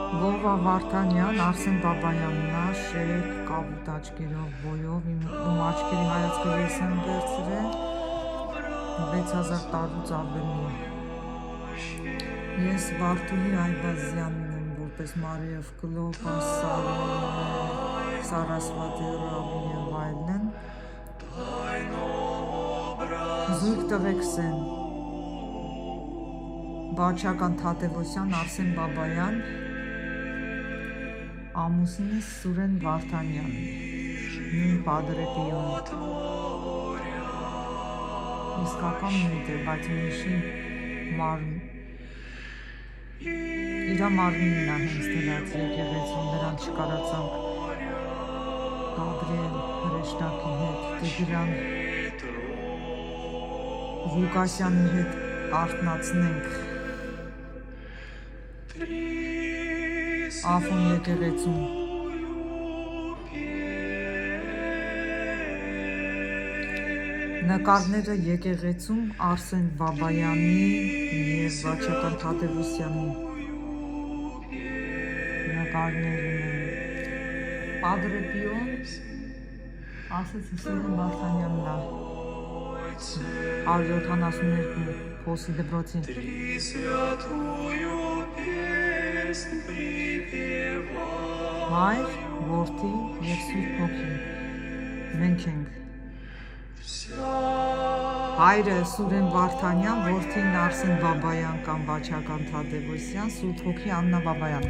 Վովա Վարդանյան, Արսեն Բաբայաննա, շեք, կապուտ աչկերով, բոյով, իմ աչկերի հայացքը ես եմ վերցրել 6000 տարուց ավելի։ Ես Վարդուհի Այվազյանն եմ, որպես Մարիև Կլոպա, Սարասվատի Ռավի և այլն։ Զույգ տղեկս են Բաչական Թադևոսյան, Արսեն Բաբայան, ամուսինս Սուրեն Վարդանյան, նույն Պադրեպիոն։ Իսկական մույթ է, բայց միշի իրա մարմինն է հենց դրած եկեղեցում, նրան չկարացանք Գաբրիել հրեշտակի հետ, Տիգրան Ղուկասյանի հետ արթնացնենք Աֆոն եկեղեցում։ Նկարները եկեղեցում Արսեն Բաբայանի և Բաչական Թադևոսյանի նկարներն են։ Պադրեպիոն ասեց Սուրեն Վարդանյանն է 172 Փոսի դպրոցի։ Հայր, որդի և Սուրբ Հոգի։ Մենք ենք։ Հայրը Սուրեն Վարդանյան, որդին Արսեն Բաբայան կամ Բաչական Թադևոսյան, Սուրբ Հոգի Աննա Բաբայան։